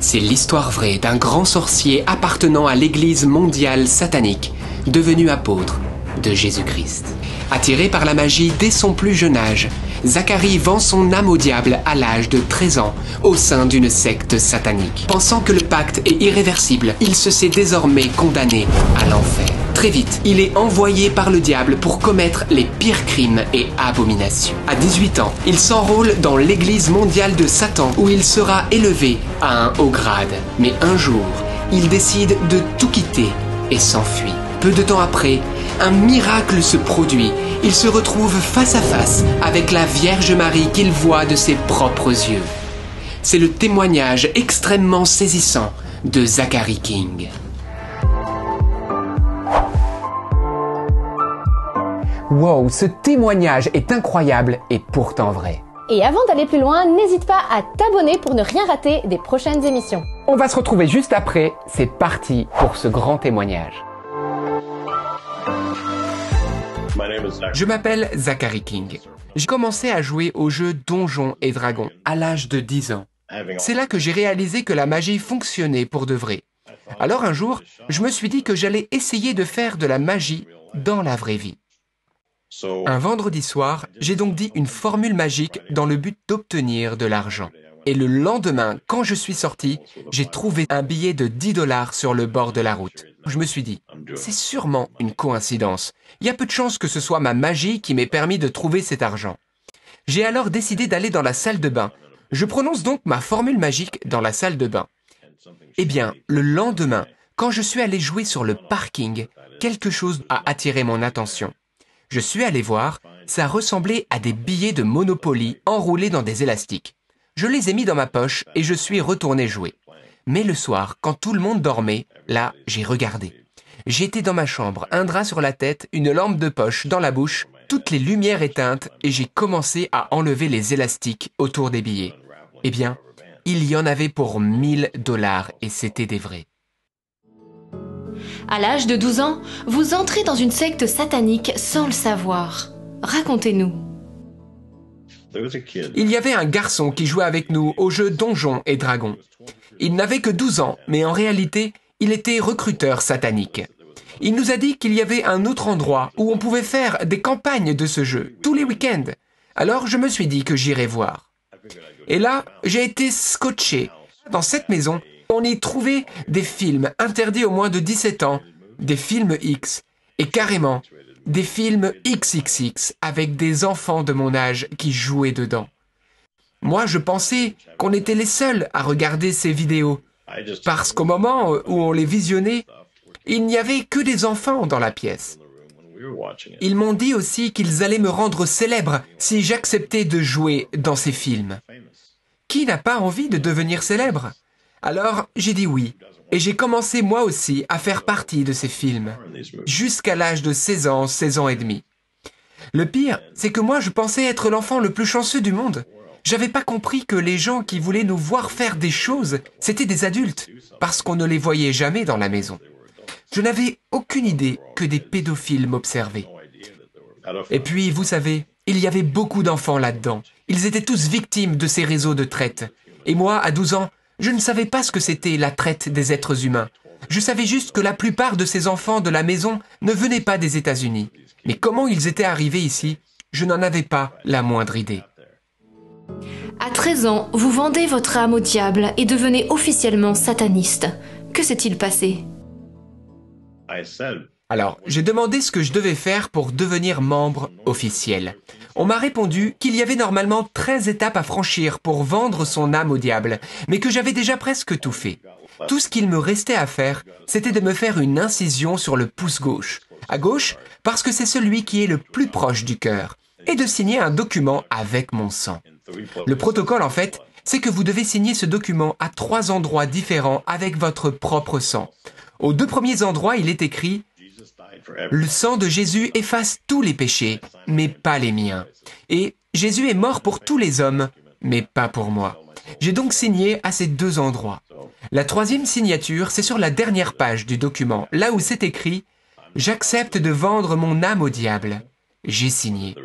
C'est l'histoire vraie d'un grand sorcier appartenant à l'Église mondiale satanique, devenu apôtre de Jésus-Christ. Attiré par la magie dès son plus jeune âge, Zacharie vend son âme au diable à l'âge de 13 ans au sein d'une secte satanique. Pensant que le pacte est irréversible, il se sait désormais condamné à l'enfer. Très vite, il est envoyé par le diable pour commettre les pires crimes et abominations. À 18 ans, il s'enrôle dans l'Église mondiale de Satan où il sera élevé à un haut grade. Mais un jour, il décide de tout quitter et s'enfuit. Peu de temps après, un miracle se produit. Il se retrouve face à face avec la Vierge Marie qu'il voit de ses propres yeux. C'est le témoignage extrêmement saisissant de Zacharie King. Wow, ce témoignage est incroyable et pourtant vrai. Et avant d'aller plus loin, n'hésite pas à t'abonner pour ne rien rater des prochaines émissions. On va se retrouver juste après, c'est parti pour ce grand témoignage. Je m'appelle Zacharie King. J'ai commencé à jouer au jeu Donjons et Dragons à l'âge de 10 ans. C'est là que j'ai réalisé que la magie fonctionnait pour de vrai. Alors un jour, je me suis dit que j'allais essayer de faire de la magie dans la vraie vie. Un vendredi soir, j'ai donc dit une formule magique dans le but d'obtenir de l'argent. Et le lendemain, quand je suis sorti, j'ai trouvé un billet de 10 $ sur le bord de la route. Je me suis dit, c'est sûrement une coïncidence. Il y a peu de chances que ce soit ma magie qui m'ait permis de trouver cet argent. J'ai alors décidé d'aller dans la salle de bain. Je prononce donc ma formule magique dans la salle de bain. Eh bien, le lendemain, quand je suis allé jouer sur le parking, quelque chose a attiré mon attention. Je suis allé voir, ça ressemblait à des billets de Monopoly enroulés dans des élastiques. Je les ai mis dans ma poche et je suis retourné jouer. Mais le soir, quand tout le monde dormait, là, j'ai regardé. J'étais dans ma chambre, un drap sur la tête, une lampe de poche dans la bouche, toutes les lumières éteintes et j'ai commencé à enlever les élastiques autour des billets. Eh bien, il y en avait pour 1000 $ et c'était des vrais. À l'âge de 12 ans, vous entrez dans une secte satanique sans le savoir. Racontez-nous. Il y avait un garçon qui jouait avec nous au jeu Donjons et Dragons. Il n'avait que 12 ans, mais en réalité, il était recruteur satanique. Il nous a dit qu'il y avait un autre endroit où on pouvait faire des campagnes de ce jeu, tous les week-ends. Alors je me suis dit que j'irais voir. Et là, j'ai été scotché. Dans cette maison, on y trouvait des films interdits aux moins de 17 ans, des films X, et carrément, des films XXX avec des enfants de mon âge qui jouaient dedans. Moi, je pensais qu'on était les seuls à regarder ces vidéos, parce qu'au moment où on les visionnait, il n'y avait que des enfants dans la pièce. Ils m'ont dit aussi qu'ils allaient me rendre célèbre si j'acceptais de jouer dans ces films. Qui n'a pas envie de devenir célèbre ? Alors, j'ai dit oui, et j'ai commencé moi aussi à faire partie de ces films, jusqu'à l'âge de 16 ans et demi. Le pire, c'est que moi je pensais être l'enfant le plus chanceux du monde. J'avais pas compris que les gens qui voulaient nous voir faire des choses, c'étaient des adultes, parce qu'on ne les voyait jamais dans la maison. Je n'avais aucune idée que des pédophiles m'observaient. Et puis, vous savez, il y avait beaucoup d'enfants là-dedans. Ils étaient tous victimes de ces réseaux de traite. Et moi, à 12 ans, je ne savais pas ce que c'était la traite des êtres humains. Je savais juste que la plupart de ces enfants de la maison ne venaient pas des États-Unis. Mais comment ils étaient arrivés ici, je n'en avais pas la moindre idée. À 13 ans, vous vendez votre âme au diable et devenez officiellement sataniste. Que s'est-il passé ? Alors, j'ai demandé ce que je devais faire pour devenir membre officiel. On m'a répondu qu'il y avait normalement 13 étapes à franchir pour vendre son âme au diable, mais que j'avais déjà presque tout fait. Tout ce qu'il me restait à faire, c'était de me faire une incision sur le pouce gauche. À gauche, parce que c'est celui qui est le plus proche du cœur, et de signer un document avec mon sang. Le protocole, en fait, c'est que vous devez signer ce document à 3 endroits différents avec votre propre sang. Aux 2 premiers endroits, il est écrit « Le sang de Jésus efface tous les péchés, mais pas les miens. Et Jésus est mort pour tous les hommes, mais pas pour moi. » J'ai donc signé à ces 2 endroits. La 3e signature, c'est sur la dernière page du document, là où c'est écrit « J'accepte de vendre mon âme au diable. » J'ai signé.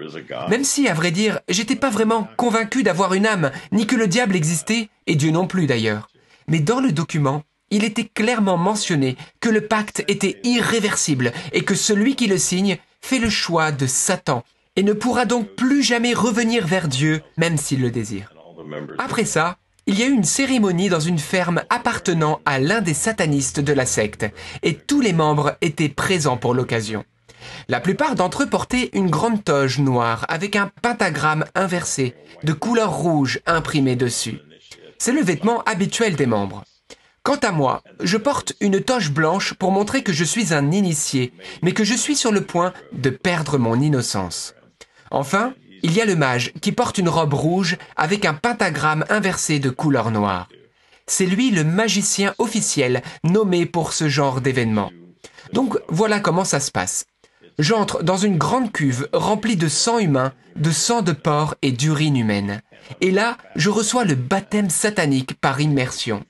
Même si, à vrai dire, j'étais pas vraiment convaincu d'avoir une âme, ni que le diable existait, et Dieu non plus d'ailleurs. Mais dans le document, il était clairement mentionné que le pacte était irréversible et que celui qui le signe fait le choix de Satan et ne pourra donc plus jamais revenir vers Dieu, même s'il le désire. Après ça, il y a eu une cérémonie dans une ferme appartenant à l'un des satanistes de la secte, et tous les membres étaient présents pour l'occasion. La plupart d'entre eux portaient une grande toge noire avec un pentagramme inversé, de couleur rouge imprimé dessus. C'est le vêtement habituel des membres. Quant à moi, je porte une toge blanche pour montrer que je suis un initié, mais que je suis sur le point de perdre mon innocence. Enfin, il y a le mage qui porte une robe rouge avec un pentagramme inversé de couleur noire. C'est lui le magicien officiel nommé pour ce genre d'événement. Donc voilà comment ça se passe. J'entre dans une grande cuve remplie de sang humain, de sang de porc et d'urine humaine. Et là, je reçois le baptême satanique par immersion.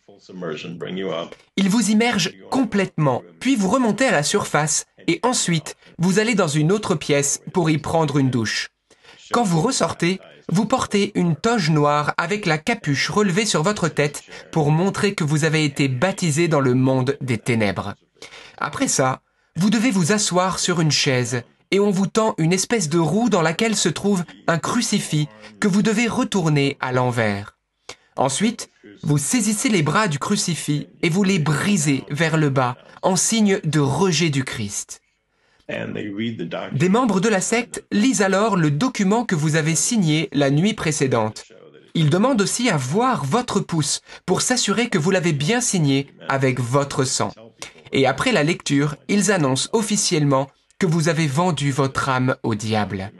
Il vous immerge complètement, puis vous remontez à la surface et ensuite, vous allez dans une autre pièce pour y prendre une douche. Quand vous ressortez, vous portez une toge noire avec la capuche relevée sur votre tête pour montrer que vous avez été baptisé dans le monde des ténèbres. Après ça, vous devez vous asseoir sur une chaise et on vous tend une espèce de roue dans laquelle se trouve un crucifix que vous devez retourner à l'envers. Ensuite, vous saisissez les bras du crucifix et vous les brisez vers le bas en signe de rejet du Christ. Des membres de la secte lisent alors le document que vous avez signé la nuit précédente. Ils demandent aussi à voir votre pouce pour s'assurer que vous l'avez bien signé avec votre sang. Et après la lecture, ils annoncent officiellement que vous avez vendu votre âme au diable.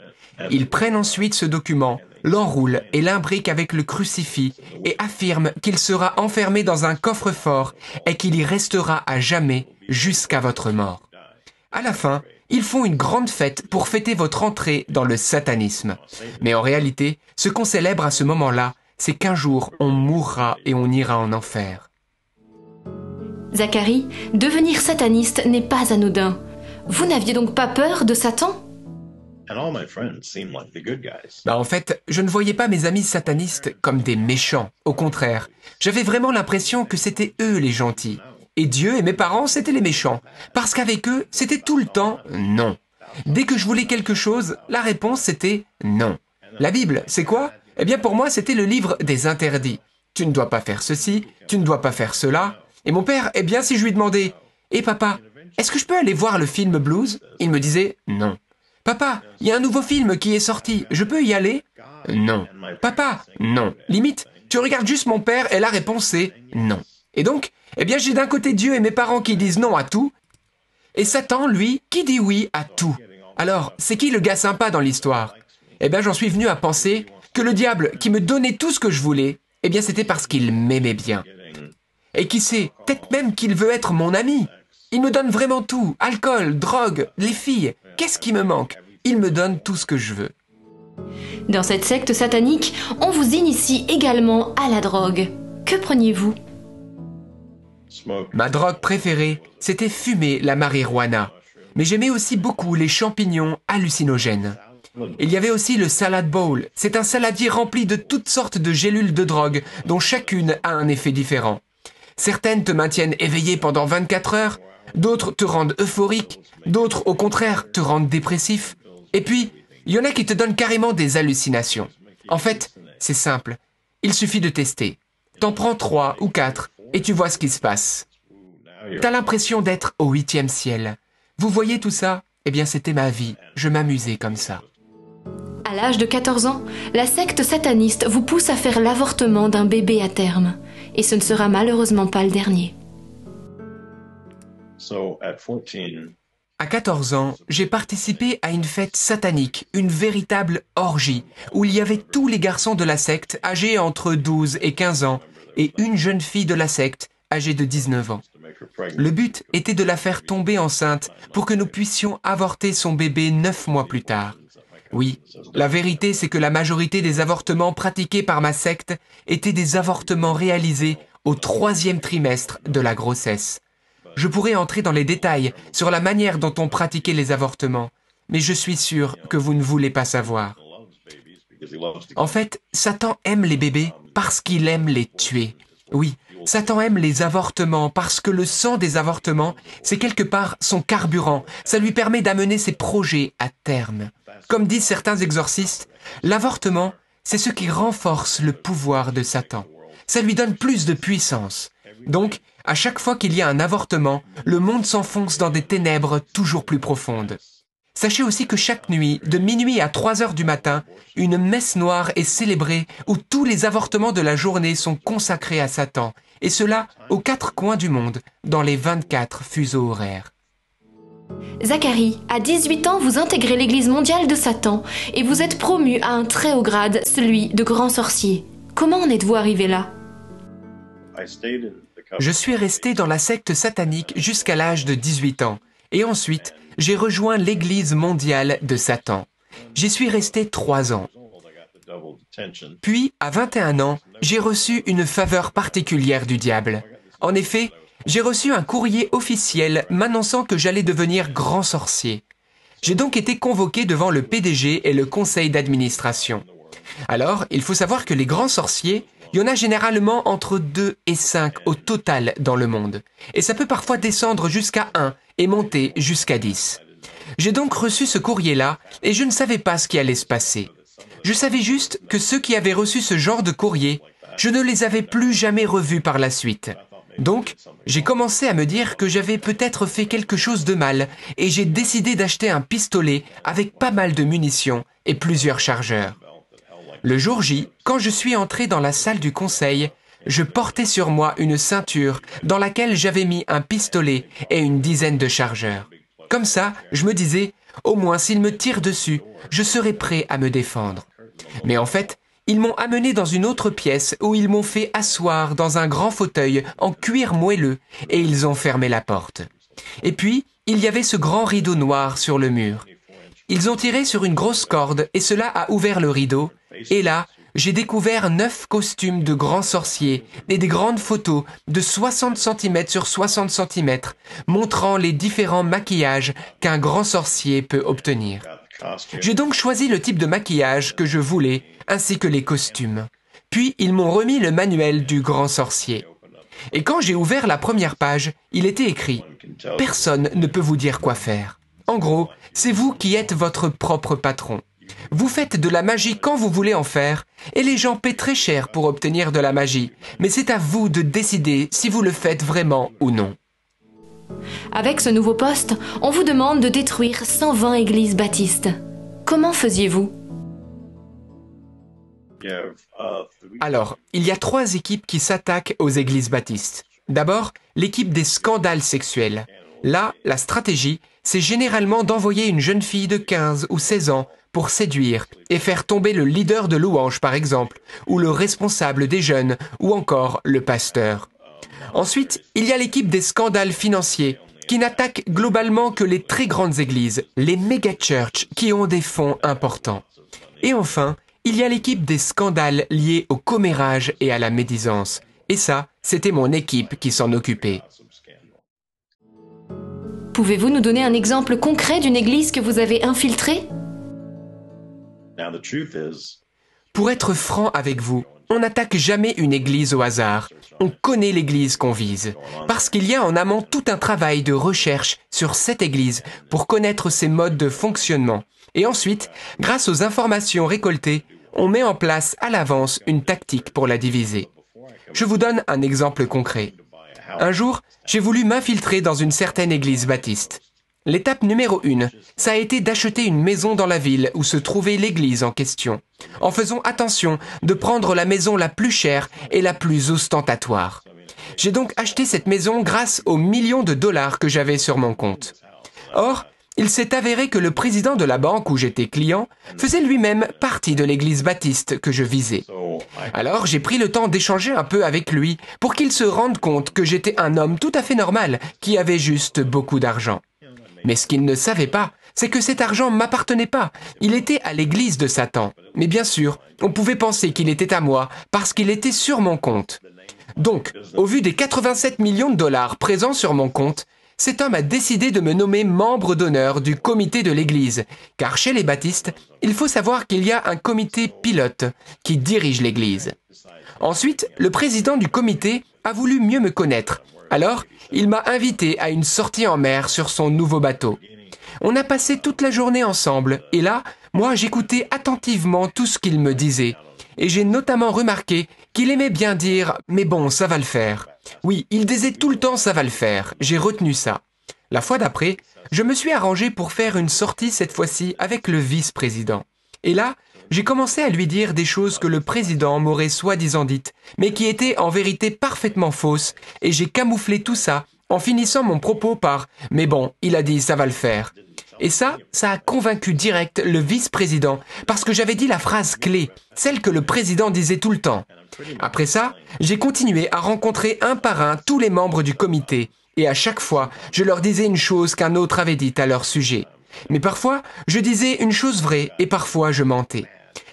Ils prennent ensuite ce document, l'enroulent et l'imbriquent avec le crucifix et affirment qu'il sera enfermé dans un coffre-fort et qu'il y restera à jamais jusqu'à votre mort. À la fin, ils font une grande fête pour fêter votre entrée dans le satanisme. Mais en réalité, ce qu'on célèbre à ce moment-là, c'est qu'un jour, on mourra et on ira en enfer. Zacharie, devenir sataniste n'est pas anodin. Vous n'aviez donc pas peur de Satan ? En fait, je ne voyais pas mes amis satanistes comme des méchants. Au contraire, j'avais vraiment l'impression que c'était eux les gentils. Et Dieu et mes parents, c'étaient les méchants. Parce qu'avec eux, c'était tout le temps non. Dès que je voulais quelque chose, la réponse c'était non. La Bible, c'est quoi ? Eh bien pour moi, c'était le livre des interdits. Tu ne dois pas faire ceci, tu ne dois pas faire cela. Et mon père, eh bien si je lui demandais « Eh papa, est-ce que je peux aller voir le film Blues ?» Il me disait « Non. » « Papa, il y a un nouveau film qui est sorti, je peux y aller ?»« Non. »« Papa, non. » Limite, tu regardes juste mon père et la réponse c'est « non ». Et donc, eh bien j'ai d'un côté Dieu et mes parents qui disent non à tout, et Satan, lui, qui dit oui à tout. Alors, c'est qui le gars sympa dans l'histoire ? Eh bien j'en suis venu à penser que le diable qui me donnait tout ce que je voulais, eh bien c'était parce qu'il m'aimait bien. Et qui sait, peut-être même qu'il veut être mon ami. Il me donne vraiment tout, alcool, drogue, les filles. Qu'est-ce qui me manque ? Il me donne tout ce que je veux. Dans cette secte satanique, on vous initie également à la drogue. Que preniez-vous ? Ma drogue préférée, c'était fumer la marijuana. Mais j'aimais aussi beaucoup les champignons hallucinogènes. Il y avait aussi le salad bowl. C'est un saladier rempli de toutes sortes de gélules de drogue, dont chacune a un effet différent. Certaines te maintiennent éveillé pendant 24 heures, d'autres te rendent euphorique, d'autres au contraire te rendent dépressif. Et puis, il y en a qui te donnent carrément des hallucinations. En fait, c'est simple. Il suffit de tester. T'en prends 3 ou 4 et tu vois ce qui se passe. T'as l'impression d'être au 8e ciel. Vous voyez tout ça ? Eh bien, c'était ma vie. Je m'amusais comme ça. À l'âge de 14 ans, la secte sataniste vous pousse à faire l'avortement d'un bébé à terme. Et ce ne sera malheureusement pas le dernier. À 14 ans, j'ai participé à une fête satanique, une véritable orgie, où il y avait tous les garçons de la secte âgés entre 12 et 15 ans, et une jeune fille de la secte âgée de 19 ans. Le but était de la faire tomber enceinte pour que nous puissions avorter son bébé 9 mois plus tard. Oui, la vérité c'est que la majorité des avortements pratiqués par ma secte étaient des avortements réalisés au 3e trimestre de la grossesse. Je pourrais entrer dans les détails sur la manière dont on pratiquait les avortements, mais je suis sûr que vous ne voulez pas savoir. En fait, Satan aime les bébés parce qu'il aime les tuer. Oui, Satan aime les avortements parce que le sang des avortements, c'est quelque part son carburant. Ça lui permet d'amener ses projets à terme. Comme disent certains exorcistes, l'avortement, c'est ce qui renforce le pouvoir de Satan. Ça lui donne plus de puissance. Donc, à chaque fois qu'il y a un avortement, le monde s'enfonce dans des ténèbres toujours plus profondes. Sachez aussi que chaque nuit, de minuit à 3 heures du matin, une messe noire est célébrée où tous les avortements de la journée sont consacrés à Satan, et cela aux 4 coins du monde, dans les 24 fuseaux horaires. Zacharie, à 18 ans, vous intégrez l'Église mondiale de Satan et vous êtes promu à un très haut grade, celui de grand sorcier. Comment en êtes-vous arrivé là? Je suis resté dans la secte satanique jusqu'à l'âge de 18 ans, et ensuite, j'ai rejoint l'Église mondiale de Satan. J'y suis resté 3 ans. Puis, à 21 ans, j'ai reçu une faveur particulière du diable. En effet, j'ai reçu un courrier officiel m'annonçant que j'allais devenir grand sorcier. J'ai donc été convoqué devant le PDG et le conseil d'administration. Alors, il faut savoir que les grands sorciers, il y en a généralement entre 2 et 5 au total dans le monde. Et ça peut parfois descendre jusqu'à 1 et monter jusqu'à 10. J'ai donc reçu ce courrier-là et je ne savais pas ce qui allait se passer. Je savais juste que ceux qui avaient reçu ce genre de courrier, je ne les avais plus jamais revus par la suite. Donc, j'ai commencé à me dire que j'avais peut-être fait quelque chose de mal et j'ai décidé d'acheter un pistolet avec pas mal de munitions et plusieurs chargeurs. Le jour J, quand je suis entré dans la salle du conseil, je portais sur moi une ceinture dans laquelle j'avais mis un pistolet et une dizaine de chargeurs. Comme ça, je me disais, au moins s'ils me tirent dessus, je serai prêt à me défendre. Mais en fait, ils m'ont amené dans une autre pièce où ils m'ont fait asseoir dans un grand fauteuil en cuir moelleux et ils ont fermé la porte. Et puis, il y avait ce grand rideau noir sur le mur. Ils ont tiré sur une grosse corde et cela a ouvert le rideau. Et là, j'ai découvert 9 costumes de grands sorciers et des grandes photos de 60 cm sur 60 cm montrant les différents maquillages qu'un grand sorcier peut obtenir. J'ai donc choisi le type de maquillage que je voulais, ainsi que les costumes. Puis, ils m'ont remis le manuel du grand sorcier. Et quand j'ai ouvert la première page, il était écrit « Personne ne peut vous dire quoi faire. En gros, c'est vous qui êtes votre propre patron. Vous faites de la magie quand vous voulez en faire, et les gens paient très cher pour obtenir de la magie, mais c'est à vous de décider si vous le faites vraiment ou non. » Avec ce nouveau poste, on vous demande de détruire 120 églises baptistes. Comment faisiez-vous? Alors, il y a 3 équipes qui s'attaquent aux églises baptistes. D'abord, l'équipe des scandales sexuels. Là, la stratégie, c'est généralement d'envoyer une jeune fille de 15 ou 16 ans pour séduire et faire tomber le leader de louange, par exemple, ou le responsable des jeunes, ou encore le pasteur. Ensuite, il y a l'équipe des scandales financiers, qui n'attaquent globalement que les très grandes églises, les méga-churches qui ont des fonds importants. Et enfin, il y a l'équipe des scandales liés au commérage et à la médisance. Et ça, c'était mon équipe qui s'en occupait. Pouvez-vous nous donner un exemple concret d'une église que vous avez infiltrée? Pour être franc avec vous, on n'attaque jamais une église au hasard. On connaît l'église qu'on vise. Parce qu'il y a en amont tout un travail de recherche sur cette église pour connaître ses modes de fonctionnement. Et ensuite, grâce aux informations récoltées, on met en place à l'avance une tactique pour la diviser. Je vous donne un exemple concret. Un jour, j'ai voulu m'infiltrer dans une certaine église baptiste. L'étape numéro 1, ça a été d'acheter une maison dans la ville où se trouvait l'église en question, en faisant attention de prendre la maison la plus chère et la plus ostentatoire. J'ai donc acheté cette maison grâce aux millions de dollars que j'avais sur mon compte. Or, il s'est avéré que le président de la banque où j'étais client faisait lui-même partie de l'église baptiste que je visais. Alors, j'ai pris le temps d'échanger un peu avec lui pour qu'il se rende compte que j'étais un homme tout à fait normal qui avait juste beaucoup d'argent. Mais ce qu'il ne savait pas, c'est que cet argent ne m'appartenait pas. Il était à l'église de Satan. Mais bien sûr, on pouvait penser qu'il était à moi parce qu'il était sur mon compte. Donc, au vu des 87 millions de dollars présents sur mon compte, cet homme a décidé de me nommer membre d'honneur du comité de l'église. Car chez les baptistes, il faut savoir qu'il y a un comité pilote qui dirige l'église. Ensuite, le président du comité a voulu mieux me connaître. Alors, il m'a invité à une sortie en mer sur son nouveau bateau. On a passé toute la journée ensemble et là, moi j'écoutais attentivement tout ce qu'il me disait. Et j'ai notamment remarqué qu'il aimait bien dire « mais bon, ça va le faire ». Oui, il disait tout le temps « ça va le faire », j'ai retenu ça. La fois d'après, je me suis arrangé pour faire une sortie cette fois-ci avec le vice-président. Et là, j'ai commencé à lui dire des choses que le président m'aurait soi-disant dites, mais qui étaient en vérité parfaitement fausses, et j'ai camouflé tout ça en finissant mon propos par « mais bon, il a dit ça va le faire ». Et ça a convaincu direct le vice-président, parce que j'avais dit la phrase clé, celle que le président disait tout le temps. Après ça, j'ai continué à rencontrer un par un tous les membres du comité, et à chaque fois, je leur disais une chose qu'un autre avait dite à leur sujet. Mais parfois, je disais une chose vraie, et parfois je mentais.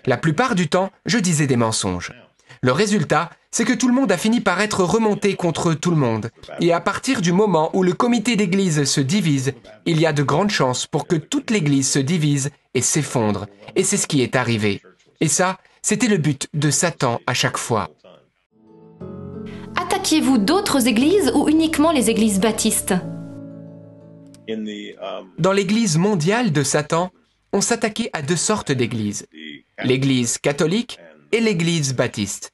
La plupart du temps, je disais des mensonges. Le résultat, c'est que tout le monde a fini par être remonté contre tout le monde. Et à partir du moment où le comité d'église se divise, il y a de grandes chances pour que toute l'église se divise et s'effondre. Et c'est ce qui est arrivé. Et ça, c'était le but de Satan à chaque fois. Attaquiez-vous d'autres églises ou uniquement les églises baptistes? Dans l'église mondiale de Satan, on s'attaquait à deux sortes d'églises. L'église catholique et l'église baptiste.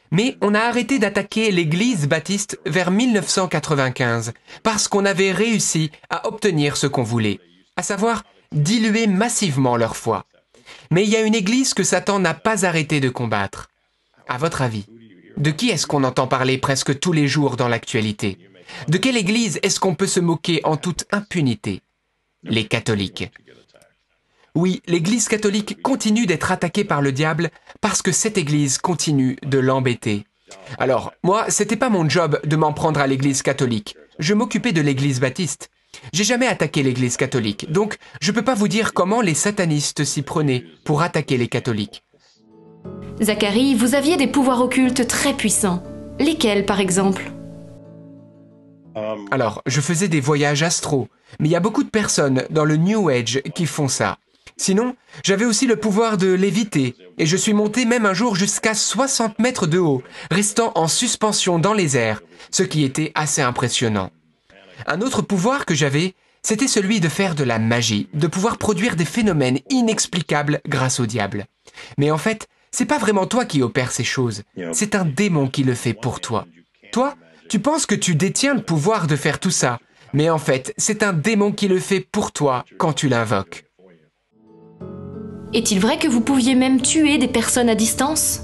Mais on a arrêté d'attaquer l'église baptiste vers 1995 parce qu'on avait réussi à obtenir ce qu'on voulait, à savoir diluer massivement leur foi. Mais il y a une église que Satan n'a pas arrêté de combattre. À votre avis, de qui est-ce qu'on entend parler presque tous les jours dans l'actualité? De quelle église est-ce qu'on peut se moquer en toute impunité? Les catholiques. Oui, l'église catholique continue d'être attaquée par le diable parce que cette église continue de l'embêter. Alors, moi, c'était pas mon job de m'en prendre à l'église catholique. Je m'occupais de l'église baptiste. J'ai jamais attaqué l'église catholique, donc je peux pas vous dire comment les satanistes s'y prenaient pour attaquer les catholiques. Zacharie, vous aviez des pouvoirs occultes très puissants. Lesquels, par exemple? Alors, je faisais des voyages astro, mais il y a beaucoup de personnes dans le New Age qui font ça. Sinon, j'avais aussi le pouvoir de léviter, et je suis monté même un jour jusqu'à 60 mètres de haut, restant en suspension dans les airs, ce qui était assez impressionnant. Un autre pouvoir que j'avais, c'était celui de faire de la magie, de pouvoir produire des phénomènes inexplicables grâce au diable. Mais en fait, c'est pas vraiment toi qui opères ces choses, c'est un démon qui le fait pour toi. Toi, tu penses que tu détiens le pouvoir de faire tout ça, mais en fait, c'est un démon qui le fait pour toi quand tu l'invoques. Est-il vrai que vous pouviez même tuer des personnes à distance?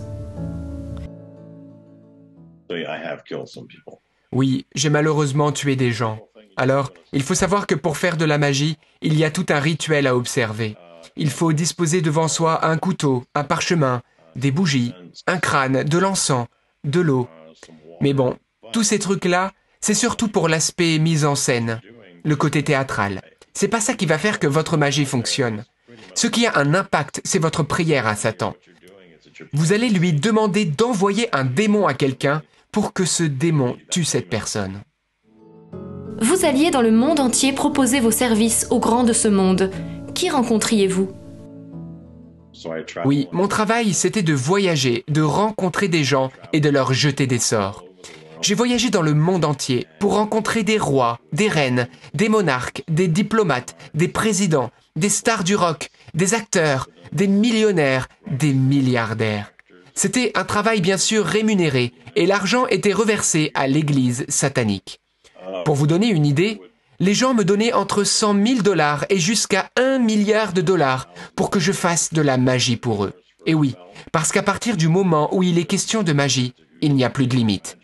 Oui, j'ai malheureusement tué des gens. Alors, il faut savoir que pour faire de la magie, il y a tout un rituel à observer. Il faut disposer devant soi un couteau, un parchemin, des bougies, un crâne, de l'encens, de l'eau. Mais bon, tous ces trucs-là, c'est surtout pour l'aspect mise en scène, le côté théâtral. C'est pas ça qui va faire que votre magie fonctionne. Ce qui a un impact, c'est votre prière à Satan. Vous allez lui demander d'envoyer un démon à quelqu'un pour que ce démon tue cette personne. Vous alliez dans le monde entier proposer vos services aux grands de ce monde. Qui rencontriez-vous? Oui, mon travail, c'était de voyager, de rencontrer des gens et de leur jeter des sorts. J'ai voyagé dans le monde entier pour rencontrer des rois, des reines, des monarques, des diplomates, des présidents, des stars du rock, des acteurs, des millionnaires, des milliardaires. C'était un travail bien sûr rémunéré et l'argent était reversé à l'église satanique. Pour vous donner une idée, les gens me donnaient entre 100 000 $ et jusqu'à 1 milliard de dollars pour que je fasse de la magie pour eux. Et oui, parce qu'à partir du moment où il est question de magie, il n'y a plus de limite.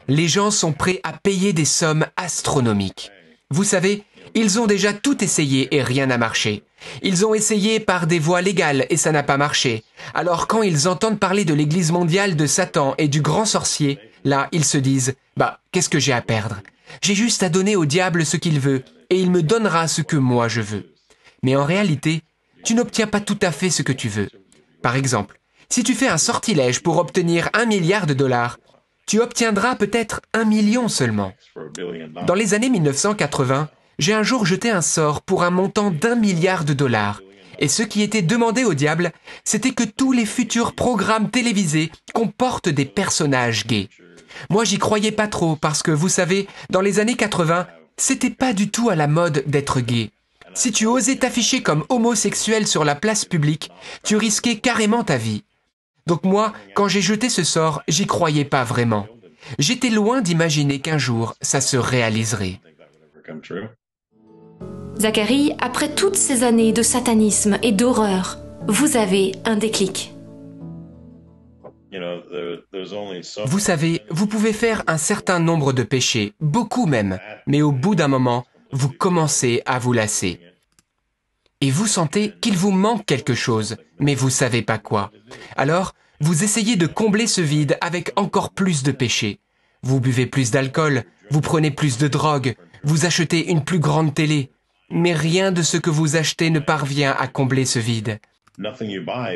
Les gens sont prêts à payer des sommes astronomiques. Vous savez, ils ont déjà tout essayé et rien n'a marché. Ils ont essayé par des voies légales et ça n'a pas marché. Alors quand ils entendent parler de l'église mondiale de Satan et du grand sorcier, là, ils se disent « Bah, qu'est-ce que j'ai à perdre ? J'ai juste à donner au diable ce qu'il veut et il me donnera ce que moi je veux. » Mais en réalité, tu n'obtiens pas tout à fait ce que tu veux. Par exemple, si tu fais un sortilège pour obtenir 1 milliard de dollars, tu obtiendras peut-être 1 million seulement. Dans les années 1980, j'ai un jour jeté un sort pour un montant d'1 milliard de dollars. Et ce qui était demandé au diable, c'était que tous les futurs programmes télévisés comportent des personnages gays. Moi, j'y croyais pas trop parce que, vous savez, dans les années 80, c'était pas du tout à la mode d'être gay. Si tu osais t'afficher comme homosexuel sur la place publique, tu risquais carrément ta vie. Donc moi, quand j'ai jeté ce sort, j'y croyais pas vraiment. J'étais loin d'imaginer qu'un jour, ça se réaliserait. Zacharie, après toutes ces années de satanisme et d'horreur, vous avez un déclic. Vous savez, vous pouvez faire un certain nombre de péchés, beaucoup même, mais au bout d'un moment, vous commencez à vous lasser. Et vous sentez qu'il vous manque quelque chose, mais vous savez pas quoi. Alors, vous essayez de combler ce vide avec encore plus de péchés. Vous buvez plus d'alcool, vous prenez plus de drogue, vous achetez une plus grande télé. Mais rien de ce que vous achetez ne parvient à combler ce vide.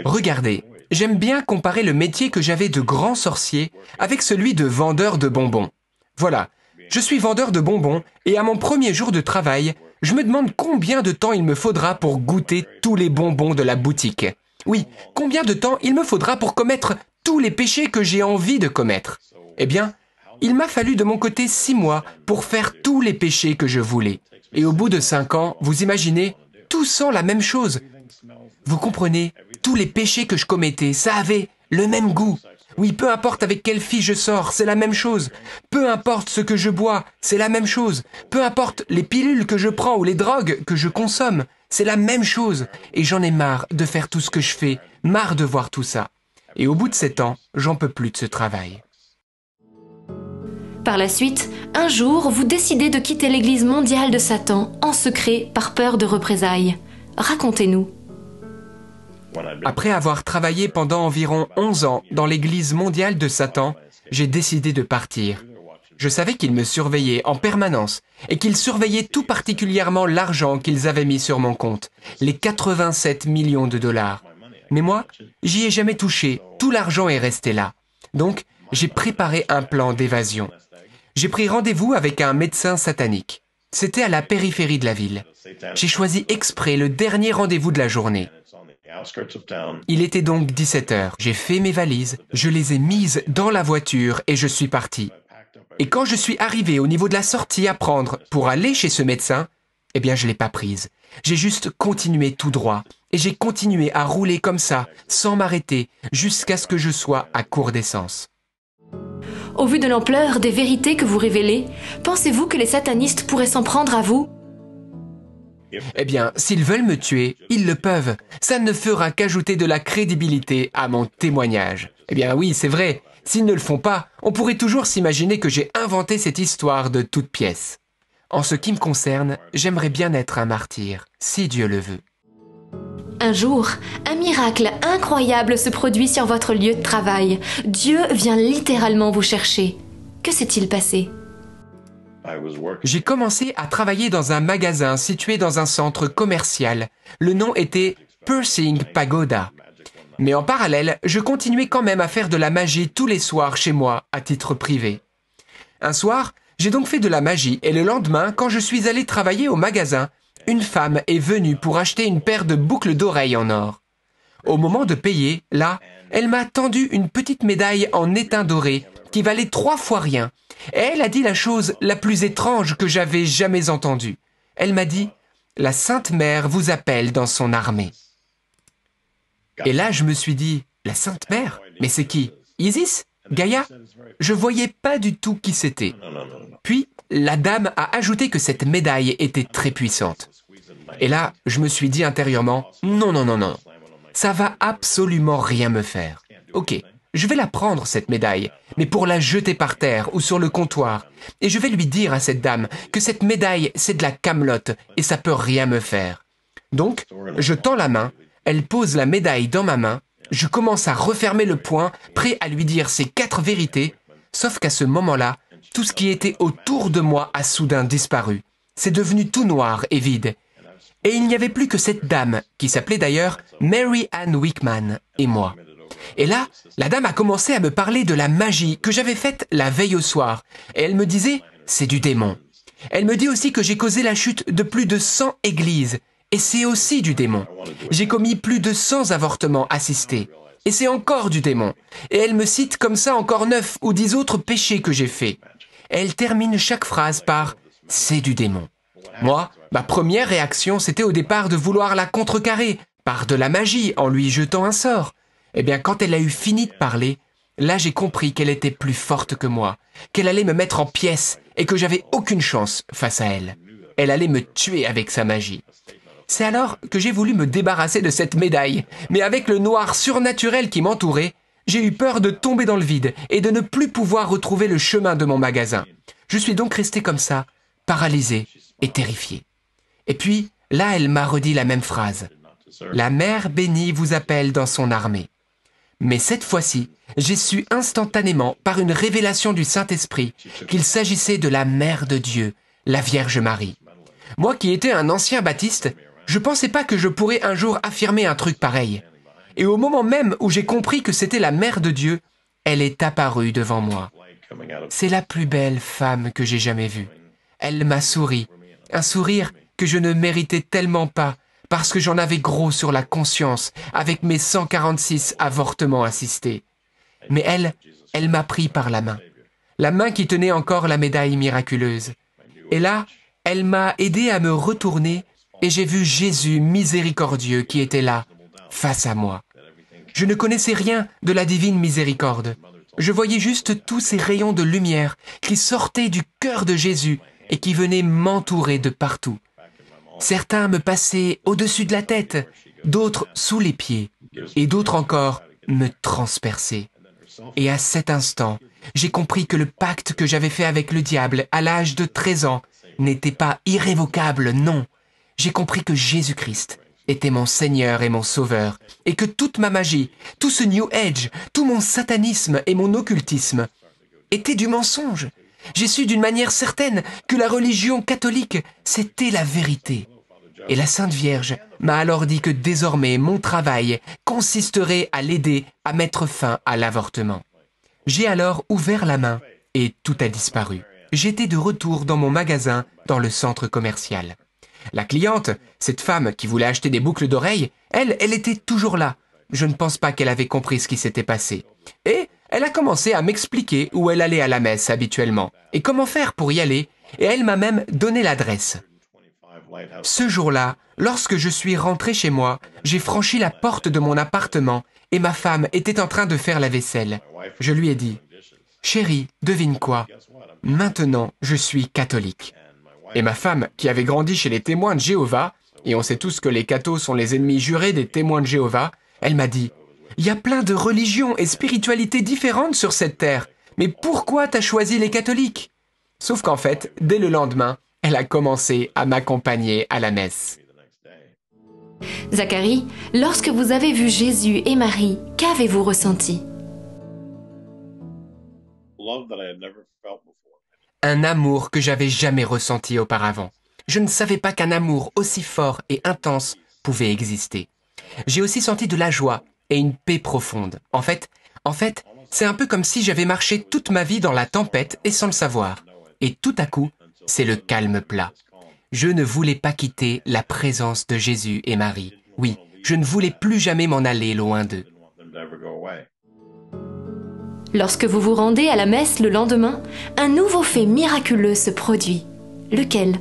Regardez, j'aime bien comparer le métier que j'avais de grand sorcier avec celui de vendeur de bonbons. Voilà, je suis vendeur de bonbons et à mon premier jour de travail, je me demande combien de temps il me faudra pour goûter tous les bonbons de la boutique. Oui, combien de temps il me faudra pour commettre tous les péchés que j'ai envie de commettre. Eh bien, il m'a fallu de mon côté 6 mois pour faire tous les péchés que je voulais. Et au bout de 5 ans, vous imaginez, tout sent la même chose. Vous comprenez, tous les péchés que je commettais, ça avait le même goût. Oui, peu importe avec quelle fille je sors, c'est la même chose. Peu importe ce que je bois, c'est la même chose. Peu importe les pilules que je prends ou les drogues que je consomme, c'est la même chose. Et j'en ai marre de faire tout ce que je fais, marre de voir tout ça. Et au bout de 7 ans, j'en peux plus de ce travail. Par la suite, un jour, vous décidez de quitter l'Église mondiale de Satan en secret par peur de représailles. Racontez-nous. Après avoir travaillé pendant environ 11 ans dans l'Église mondiale de Satan, j'ai décidé de partir. Je savais qu'ils me surveillaient en permanence et qu'ils surveillaient tout particulièrement l'argent qu'ils avaient mis sur mon compte, les 87 millions de dollars. Mais moi, j'y ai jamais touché, tout l'argent est resté là. Donc, j'ai préparé un plan d'évasion. J'ai pris rendez-vous avec un médecin satanique. C'était à la périphérie de la ville. J'ai choisi exprès le dernier rendez-vous de la journée. Il était donc 17h. J'ai fait mes valises, je les ai mises dans la voiture et je suis parti. Et quand je suis arrivé au niveau de la sortie à prendre pour aller chez ce médecin, eh bien je ne l'ai pas prise. J'ai juste continué tout droit et j'ai continué à rouler comme ça, sans m'arrêter, jusqu'à ce que je sois à court d'essence. Au vu de l'ampleur des vérités que vous révélez, pensez-vous que les satanistes pourraient s'en prendre à vous ? Eh bien, s'ils veulent me tuer, ils le peuvent. Ça ne fera qu'ajouter de la crédibilité à mon témoignage. Eh bien oui, c'est vrai. S'ils ne le font pas, on pourrait toujours s'imaginer que j'ai inventé cette histoire de toutes pièces. En ce qui me concerne, j'aimerais bien être un martyr, si Dieu le veut. Un jour, un miracle incroyable se produit sur votre lieu de travail. Dieu vient littéralement vous chercher. Que s'est-il passé ? J'ai commencé à travailler dans un magasin situé dans un centre commercial. Le nom était Piercing Pagoda. Mais en parallèle, je continuais quand même à faire de la magie tous les soirs chez moi, à titre privé. Un soir, j'ai donc fait de la magie et le lendemain, quand je suis allé travailler au magasin, une femme est venue pour acheter une paire de boucles d'oreilles en or. Au moment de payer, là, elle m'a tendu une petite médaille en étain doré qui valait 3 fois rien. Et elle a dit la chose la plus étrange que j'avais jamais entendue. Elle m'a dit « La Sainte Mère vous appelle dans son armée ». Et là, je me suis dit « La Sainte Mère ? Mais c'est qui ? Isis ? Gaïa ?» Je voyais pas du tout qui c'était. Puis, la dame a ajouté que cette médaille était très puissante. Et là, je me suis dit intérieurement « Non, non, non, non. Ça va absolument rien me faire. Ok, je vais la prendre, cette médaille, mais pour la jeter par terre ou sur le comptoir. Et je vais lui dire à cette dame que cette médaille, c'est de la camelote et ça peut rien me faire. » Donc, je tends la main, elle pose la médaille dans ma main, je commence à refermer le poing, prêt à lui dire ces 4 vérités, sauf qu'à ce moment-là, tout ce qui était autour de moi a soudain disparu. C'est devenu tout noir et vide. Et il n'y avait plus que cette dame, qui s'appelait d'ailleurs Mary Ann Wickman, et moi. Et là, la dame a commencé à me parler de la magie que j'avais faite la veille au soir. Et elle me disait, c'est du démon. Elle me dit aussi que j'ai causé la chute de plus de 100 églises. Et c'est aussi du démon. J'ai commis plus de 100 avortements assistés. Et c'est encore du démon. Et elle me cite comme ça encore 9 ou 10 autres péchés que j'ai faits. Elle termine chaque phrase par « c'est du démon ». Moi, ma première réaction, c'était au départ de vouloir la contrecarrer par de la magie en lui jetant un sort. Eh bien, quand elle a eu fini de parler, là j'ai compris qu'elle était plus forte que moi, qu'elle allait me mettre en pièces et que j'avais aucune chance face à elle. Elle allait me tuer avec sa magie. C'est alors que j'ai voulu me débarrasser de cette médaille, mais avec le noir surnaturel qui m'entourait, j'ai eu peur de tomber dans le vide et de ne plus pouvoir retrouver le chemin de mon magasin. Je suis donc resté comme ça, paralysé et terrifié. Et puis, là, elle m'a redit la même phrase. « La mère bénie vous appelle dans son armée. » Mais cette fois-ci, j'ai su instantanément, par une révélation du Saint-Esprit, qu'il s'agissait de la Mère de Dieu, la Vierge Marie. Moi qui étais un ancien baptiste, je pensais pas que je pourrais un jour affirmer un truc pareil. Et au moment même où j'ai compris que c'était la Mère de Dieu, elle est apparue devant moi. C'est la plus belle femme que j'ai jamais vue. Elle m'a souri, un sourire que je ne méritais tellement pas, parce que j'en avais gros sur la conscience avec mes 146 avortements assistés. Mais elle m'a pris par la main qui tenait encore la médaille miraculeuse. Et là, elle m'a aidé à me retourner et j'ai vu Jésus miséricordieux qui était là, face à moi. Je ne connaissais rien de la divine miséricorde. Je voyais juste tous ces rayons de lumière qui sortaient du cœur de Jésus et qui venaient m'entourer de partout. Certains me passaient au-dessus de la tête, d'autres sous les pieds, et d'autres encore me transperçaient. Et à cet instant, j'ai compris que le pacte que j'avais fait avec le diable à l'âge de 13 ans n'était pas irrévocable, non. J'ai compris que Jésus-Christ était mon Seigneur et mon Sauveur, et que toute ma magie, tout ce New Age, tout mon satanisme et mon occultisme étaient du mensonge. J'ai su d'une manière certaine que la religion catholique, c'était la vérité. Et la Sainte Vierge m'a alors dit que désormais mon travail consisterait à l'aider à mettre fin à l'avortement. J'ai alors ouvert la main et tout a disparu. J'étais de retour dans mon magasin dans le centre commercial. La cliente, cette femme qui voulait acheter des boucles d'oreilles, elle était toujours là. Je ne pense pas qu'elle avait compris ce qui s'était passé. Et elle a commencé à m'expliquer où elle allait à la messe habituellement et comment faire pour y aller, et elle m'a même donné l'adresse. Ce jour-là, lorsque je suis rentré chez moi, j'ai franchi la porte de mon appartement et ma femme était en train de faire la vaisselle. Je lui ai dit « Chérie, devine quoi? Maintenant, je suis catholique. » Et ma femme, qui avait grandi chez les témoins de Jéhovah, et on sait tous que les cathos sont les ennemis jurés des témoins de Jéhovah, elle m'a dit « Il y a plein de religions et spiritualités différentes sur cette terre, mais pourquoi t'as choisi les catholiques ?» Sauf qu'en fait, dès le lendemain, elle a commencé à m'accompagner à la messe. Zacharie, lorsque vous avez vu Jésus et Marie, qu'avez-vous ressenti? Un amour que j'avais jamais ressenti auparavant. Je ne savais pas qu'un amour aussi fort et intense pouvait exister. J'ai aussi senti de la joie et une paix profonde. En fait, c'est un peu comme si j'avais marché toute ma vie dans la tempête et sans le savoir. Et tout à coup, c'est le calme plat. Je ne voulais pas quitter la présence de Jésus et Marie. Oui, je ne voulais plus jamais m'en aller loin d'eux. Lorsque vous vous rendez à la messe le lendemain, un nouveau fait miraculeux se produit. Lequel?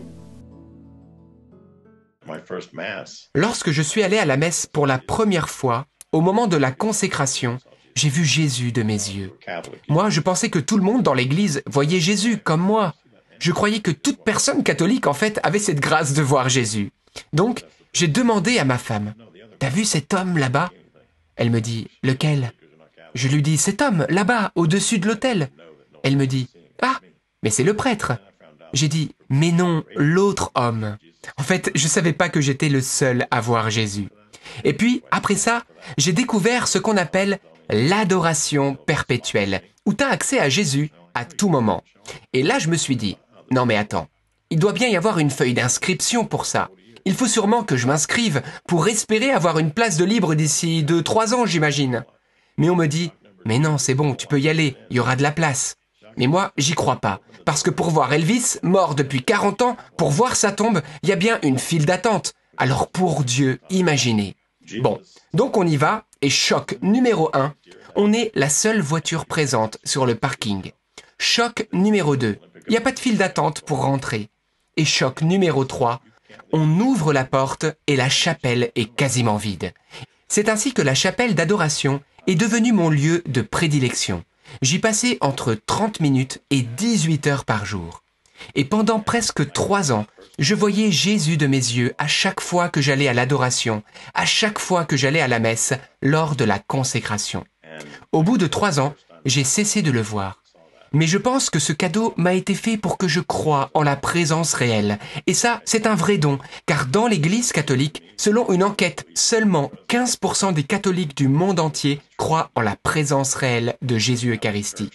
Lorsque je suis allé à la messe pour la première fois, au moment de la consécration, j'ai vu Jésus de mes yeux. Moi, je pensais que tout le monde dans l'église voyait Jésus comme moi. Je croyais que toute personne catholique, en fait, avait cette grâce de voir Jésus. Donc, j'ai demandé à ma femme, « T'as vu cet homme là-bas » Elle me dit, « Lequel » Je lui dis, « Cet homme, là-bas, au-dessus de l'autel. » Elle me dit, « Ah, mais c'est le prêtre. » J'ai dit, « Mais non, l'autre homme. » En fait, je savais pas que j'étais le seul à voir Jésus. Et puis, après ça, j'ai découvert ce qu'on appelle l'adoration perpétuelle, où tu as accès à Jésus à tout moment. Et là, je me suis dit, non mais attends, il doit bien y avoir une feuille d'inscription pour ça. Il faut sûrement que je m'inscrive pour espérer avoir une place de libre d'ici 2-3 ans, j'imagine. Mais on me dit, mais non, c'est bon, tu peux y aller, il y aura de la place. Mais moi, j'y crois pas, parce que pour voir Elvis, mort depuis 40 ans, pour voir sa tombe, il y a bien une file d'attente. Alors pour Dieu, imaginez. Bon, donc on y va, et choc numéro 1, on est la seule voiture présente sur le parking. Choc numéro 2, il n'y a pas de file d'attente pour rentrer. Et choc numéro 3, on ouvre la porte et la chapelle est quasiment vide. C'est ainsi que la chapelle d'adoration est devenue mon lieu de prédilection. J'y passais entre 30 minutes et 18 heures par jour. Et pendant presque 3 ans, je voyais Jésus de mes yeux à chaque fois que j'allais à l'adoration, à chaque fois que j'allais à la messe, lors de la consécration. Au bout de 3 ans, j'ai cessé de le voir. Mais je pense que ce cadeau m'a été fait pour que je croie en la présence réelle. Et ça, c'est un vrai don, car dans l'Église catholique, selon une enquête, seulement 15% des catholiques du monde entier croient en la présence réelle de Jésus Eucharistie.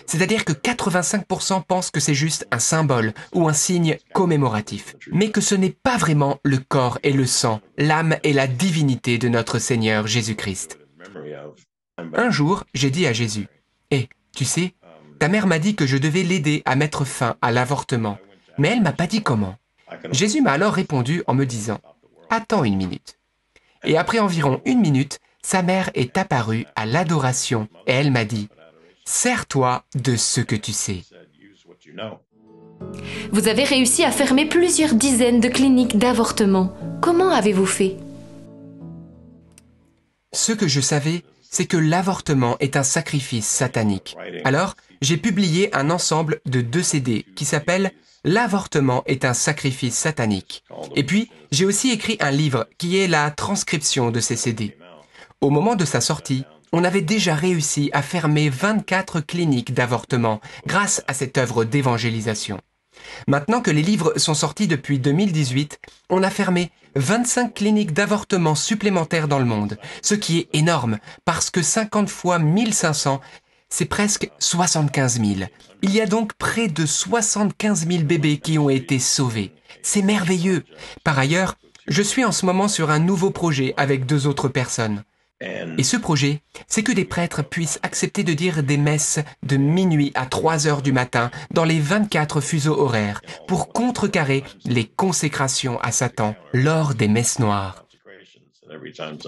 C'est-à-dire que 85% pensent que c'est juste un symbole ou un signe commémoratif, mais que ce n'est pas vraiment le corps et le sang, l'âme et la divinité de notre Seigneur Jésus-Christ. Un jour, j'ai dit à Jésus, « Hé, tu sais, ta mère m'a dit que je devais l'aider à mettre fin à l'avortement, mais elle m'a pas dit comment. » Jésus m'a alors répondu en me disant « Attends 1 minute. » Et après environ 1 minute, sa mère est apparue à l'adoration et elle m'a dit « Sers-toi de ce que tu sais. » Vous avez réussi à fermer plusieurs dizaines de cliniques d'avortement. Comment avez-vous fait? Ce que je savais, c'est que l'avortement est un sacrifice satanique. Alors, j'ai publié un ensemble de 2 CD qui s'appelle « L'avortement est un sacrifice satanique ». Et puis, j'ai aussi écrit un livre qui est la transcription de ces CD. Au moment de sa sortie, on avait déjà réussi à fermer 24 cliniques d'avortement grâce à cette œuvre d'évangélisation. Maintenant que les livres sont sortis depuis 2018, on a fermé 25 cliniques d'avortement supplémentaires dans le monde, ce qui est énorme parce que 50 fois 1500, c'est presque 75 000. Il y a donc près de 75 000 bébés qui ont été sauvés. C'est merveilleux. Par ailleurs, je suis en ce moment sur un nouveau projet avec 2 autres personnes. Et ce projet, c'est que des prêtres puissent accepter de dire des messes de minuit à 3 heures du matin dans les 24 fuseaux horaires pour contrecarrer les consécrations à Satan lors des messes noires.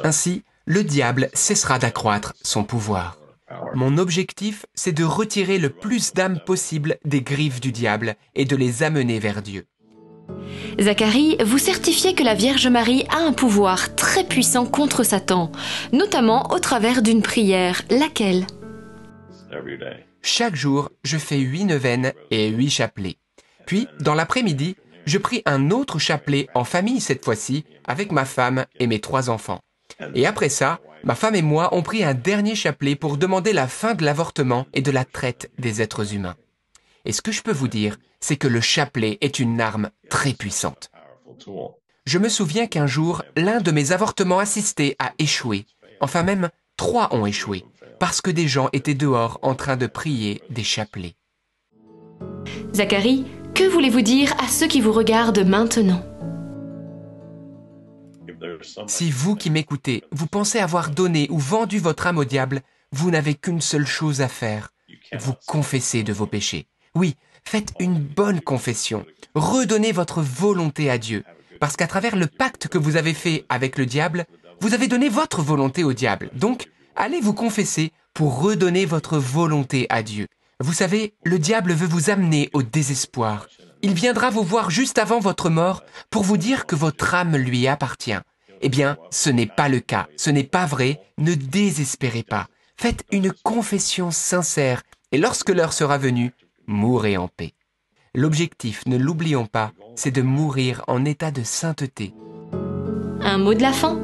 Ainsi, le diable cessera d'accroître son pouvoir. Mon objectif, c'est de retirer le plus d'âmes possible des griffes du diable et de les amener vers Dieu. Zacharie, vous certifiez que la Vierge Marie a un pouvoir très puissant contre Satan, notamment au travers d'une prière. Laquelle? Chaque jour, je fais 8 neuvaines et 8 chapelets. Puis, dans l'après-midi, je prie un autre chapelet en famille cette fois-ci, avec ma femme et mes 3 enfants. Et après ça, ma femme et moi on prie un dernier chapelet pour demander la fin de l'avortement et de la traite des êtres humains. Et ce que je peux vous dire, c'est que le chapelet est une arme très puissante. Je me souviens qu'un jour, l'un de mes avortements assistés a échoué. Enfin même, 3 ont échoué, parce que des gens étaient dehors en train de prier des chapelets. Zacharie, que voulez-vous dire à ceux qui vous regardent maintenant? Si vous qui m'écoutez, vous pensez avoir donné ou vendu votre âme au diable, vous n'avez qu'une seule chose à faire, vous confesser de vos péchés. Oui, faites une bonne confession. Redonnez votre volonté à Dieu. Parce qu'à travers le pacte que vous avez fait avec le diable, vous avez donné votre volonté au diable. Donc, allez vous confesser pour redonner votre volonté à Dieu. Vous savez, le diable veut vous amener au désespoir. Il viendra vous voir juste avant votre mort pour vous dire que votre âme lui appartient. Eh bien, ce n'est pas le cas. Ce n'est pas vrai. Ne désespérez pas. Faites une confession sincère et lorsque l'heure sera venue, mourrez en paix. L'objectif, ne l'oublions pas, c'est de mourir en état de sainteté. Un mot de la fin?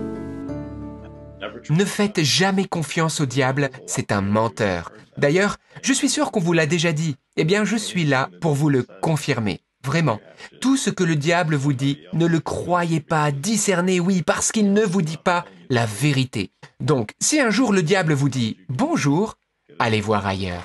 Ne faites jamais confiance au diable, c'est un menteur. D'ailleurs, je suis sûr qu'on vous l'a déjà dit. Eh bien, je suis là pour vous le confirmer. Vraiment, tout ce que le diable vous dit, ne le croyez pas, discernez, oui, parce qu'il ne vous dit pas la vérité. Donc, si un jour le diable vous dit « bonjour », allez voir ailleurs.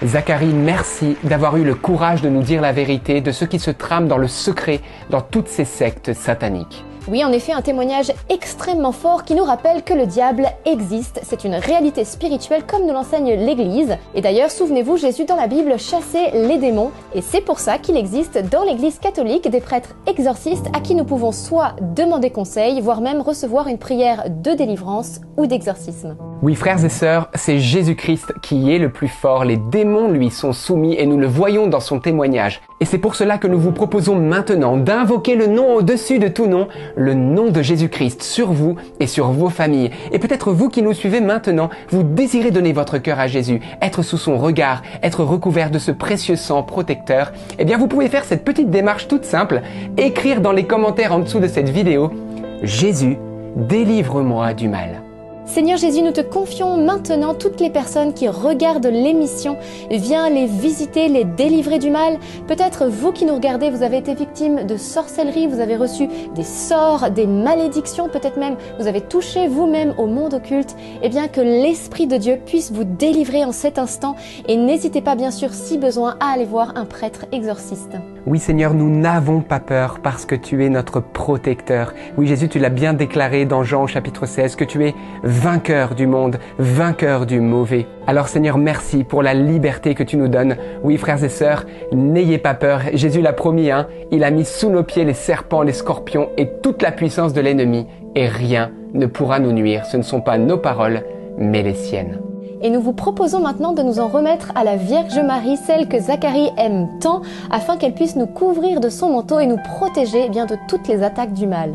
Zacharie, merci d'avoir eu le courage de nous dire la vérité de ce qui se trame dans le secret dans toutes ces sectes sataniques. Oui, en effet, un témoignage extrêmement fort qui nous rappelle que le diable existe. C'est une réalité spirituelle comme nous l'enseigne l'Église. Et d'ailleurs, souvenez-vous, Jésus dans la Bible chassait les démons. Et c'est pour ça qu'il existe dans l'Église catholique des prêtres exorcistes à qui nous pouvons soit demander conseil, voire même recevoir une prière de délivrance ou d'exorcisme. Oui, frères et sœurs, c'est Jésus-Christ qui est le plus fort. Les démons lui sont soumis et nous le voyons dans son témoignage. Et c'est pour cela que nous vous proposons maintenant d'invoquer le nom au-dessus de tout nom, le nom de Jésus-Christ sur vous et sur vos familles. Et peut-être vous qui nous suivez maintenant, vous désirez donner votre cœur à Jésus, être sous son regard, être recouvert de ce précieux sang protecteur. Eh bien, vous pouvez faire cette petite démarche toute simple, écrire dans les commentaires en dessous de cette vidéo « Jésus, délivre-moi du mal ». Seigneur Jésus, nous te confions maintenant toutes les personnes qui regardent l'émission. Viens les visiter, les délivrer du mal. Peut-être vous qui nous regardez, vous avez été victime de sorcellerie, vous avez reçu des sorts, des malédictions, peut-être même vous avez touché vous-même au monde occulte. Eh bien que l'Esprit de Dieu puisse vous délivrer en cet instant et n'hésitez pas bien sûr si besoin à aller voir un prêtre exorciste. Oui Seigneur, nous n'avons pas peur parce que tu es notre protecteur. Oui Jésus, tu l'as bien déclaré dans Jean au chapitre 16 que tu es vainqueur du monde, vainqueur du mauvais. Alors Seigneur, merci pour la liberté que tu nous donnes. Oui frères et sœurs, n'ayez pas peur. Jésus l'a promis, il a mis sous nos pieds les serpents, les scorpions et toute la puissance de l'ennemi. Et rien ne pourra nous nuire. Ce ne sont pas nos paroles, mais les siennes. Et nous vous proposons maintenant de nous en remettre à la Vierge Marie, celle que Zacharie aime tant, afin qu'elle puisse nous couvrir de son manteau et nous protéger bien de toutes les attaques du mal.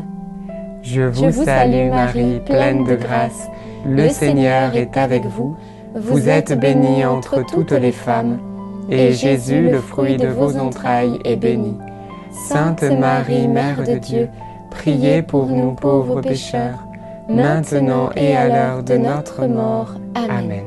Je vous salue Marie, pleine de grâce. Le Seigneur est avec vous. Vous êtes bénie entre toutes les femmes. Et Jésus, le fruit de vos entrailles, est béni. Sainte Marie, Mère de Dieu, priez pour nous pauvres pécheurs, maintenant et à l'heure de notre mort. Amen.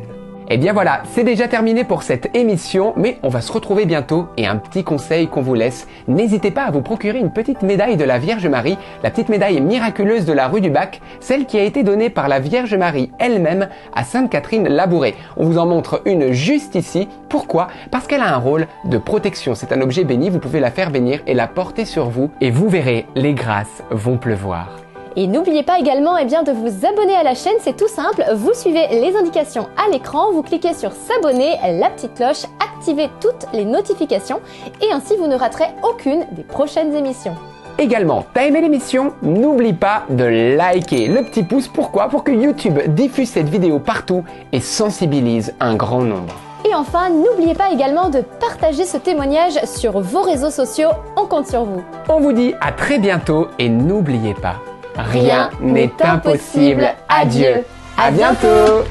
Et bien voilà, c'est déjà terminé pour cette émission, mais on va se retrouver bientôt et un petit conseil qu'on vous laisse, n'hésitez pas à vous procurer une petite médaille de la Vierge Marie, la petite médaille miraculeuse de la rue du Bac, celle qui a été donnée par la Vierge Marie elle-même à Sainte-Catherine Labouré. On vous en montre une juste ici. Pourquoi? Parce qu'elle a un rôle de protection. C'est un objet béni, vous pouvez la faire bénir et la porter sur vous et vous verrez, les grâces vont pleuvoir. Et n'oubliez pas également de vous abonner à la chaîne, c'est tout simple, vous suivez les indications à l'écran, vous cliquez sur s'abonner, la petite cloche, activez toutes les notifications et ainsi vous ne raterez aucune des prochaines émissions. Également, t'as aimé l'émission? N'oublie pas de liker le petit pouce. Pourquoi? Pour que YouTube diffuse cette vidéo partout et sensibilise un grand nombre. Et enfin, n'oubliez pas également de partager ce témoignage sur vos réseaux sociaux, on compte sur vous. On vous dit à très bientôt et n'oubliez pas, rien n'est impossible à Dieu. À bientôt!